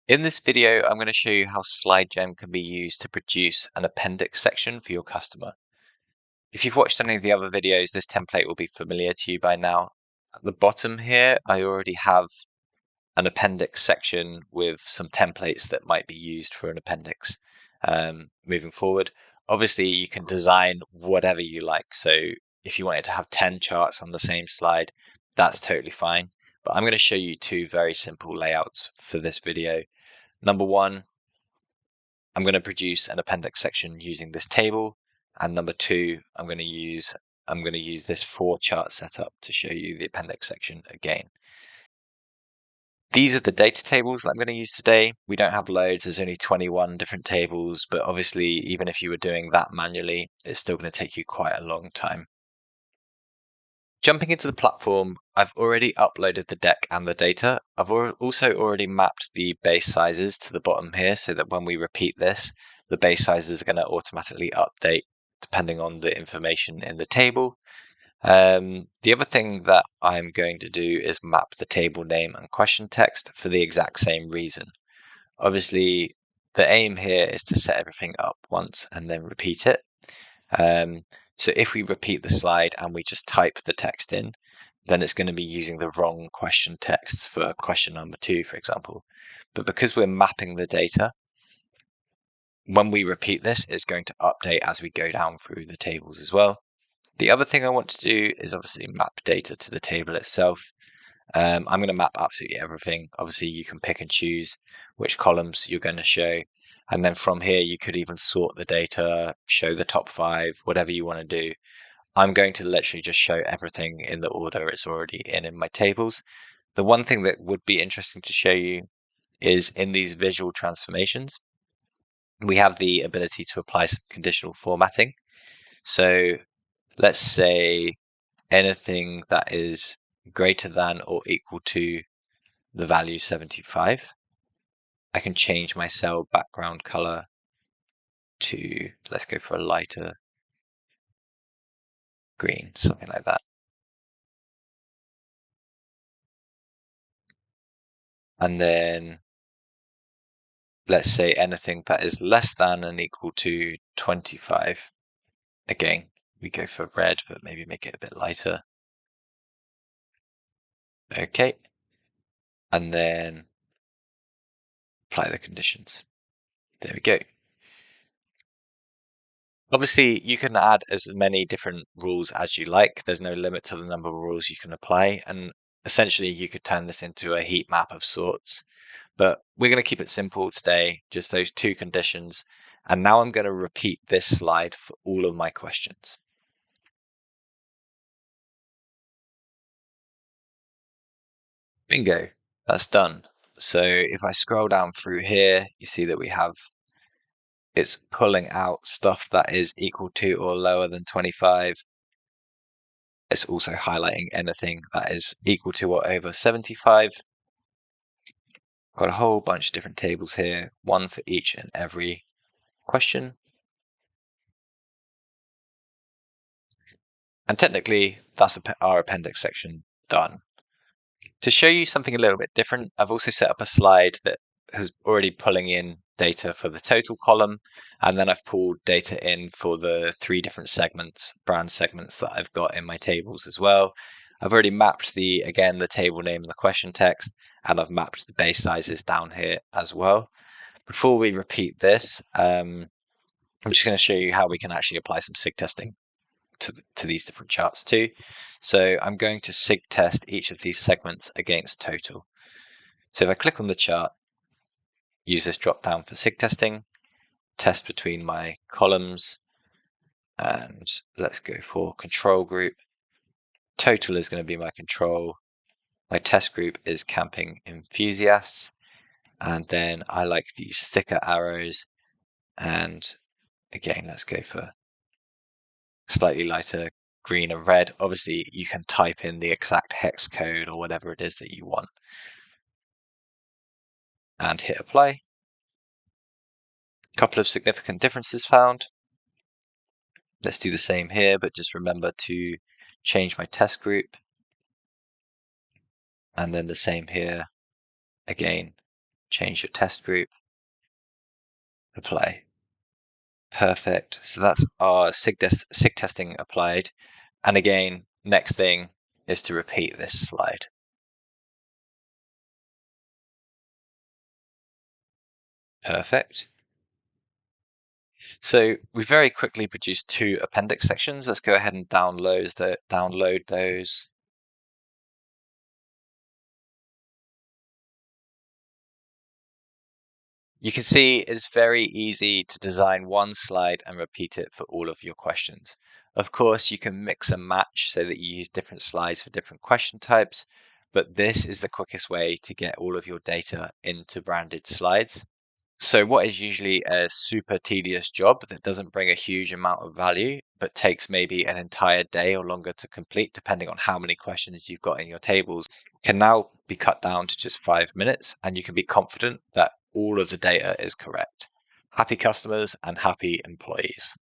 In this video, I'm going to show you how SlideGen can be used to produce an appendix section for your customer. If you've watched any of the other videos, this template will be familiar to you by now. At the bottom here, I already have an appendix section with some templates that might be used for an appendix moving forward. Obviously, you can design whatever you like. So if you wanted to have 10 charts on the same slide, that's totally fine. But I'm going to show you two very simple layouts for this video. Number one, I'm going to produce an appendix section using this table. And number two, I'm going to use this 4 chart setup to show you the appendix section again. These are the data tables that I'm going to use today. We don't have loads, there's only 21 different tables, but obviously even if you were doing that manually, it's still going to take you quite a long time. Jumping into the platform, I've already uploaded the deck and the data. I've also already mapped the base sizes to the bottom here so that when we repeat this, the base sizes are going to automatically update depending on the information in the table. The other thing that I'm going to do is map the table name and question text for the exact same reason. Obviously, the aim here is to set everything up once and then repeat it. So if we repeat the slide and we just type the text in, then it's going to be using the wrong question text for question number 2, for example. But because we're mapping the data, when we repeat this, it's going to update as we go down through the tables as well. The other thing I want to do is obviously map data to the table itself. I'm going to map absolutely everything. Obviously, you can pick and choose which columns you're going to show. And then from here, you could even sort the data, show the top 5, whatever you want to do. I'm going to literally just show everything in the order it's already in my tables. The one thing that would be interesting to show you is in these visual transformations, we have the ability to apply some conditional formatting. So let's say anything that is greater than or equal to the value 75. I can change my cell background color to, let's go for a lighter green, something like that. And then let's say anything that is less than and equal to 25. Again, we go for red, but maybe make it a bit lighter. Okay. And then apply the conditions. There we go. Obviously, you can add as many different rules as you like. There's no limit to the number of rules you can apply. And essentially, you could turn this into a heat map of sorts. But we're going to keep it simple today, just those 2 conditions. And now I'm going to repeat this slide for all of my questions. Bingo, that's done. So if I scroll down through here, you see that it's pulling out stuff that is equal to or lower than 25. It's also highlighting anything that is equal to or over 75. Got a whole bunch of different tables here, one for each and every question. And technically, that's our appendix section done. To show you something a little bit different, I've also set up a slide that is already pulling in data for the total column, and then I've pulled data in for the 3 different brand segments that I've got in my tables as well. I've already mapped the table name and the question text, and I've mapped the base sizes down here as well. Before we repeat this, I'm just going to show you how we can actually apply some sig testing to these different charts too. So I'm going to sig test each of these segments against total. So if I click on the chart, use this drop down for sig testing, test between my columns, and let's go for control group. Total is going to be my control. My test group is camping enthusiasts. And then I like these thicker arrows. And again, let's go for slightly lighter green and red. Obviously, you can type in the exact hex code or whatever it is that you want. And hit apply. A couple of significant differences found. Let's do the same here, but just remember to change my test group. And then the same here. Again, change your test group, apply. Perfect. So that's our SIG testing applied. And again, next thing is to repeat this slide. Perfect. So we very quickly produced 2 appendix sections. Let's go ahead and download those. You can see it's very easy to design one slide and repeat it for all of your questions. Of course, you can mix and match so that you use different slides for different question types, but this is the quickest way to get all of your data into branded slides. So what is usually a super tedious job that doesn't bring a huge amount of value, but takes maybe an entire day or longer to complete, depending on how many questions you've got in your tables, can now be cut down to just 5 minutes, and you can be confident that all of the data is correct. Happy customers and happy employees.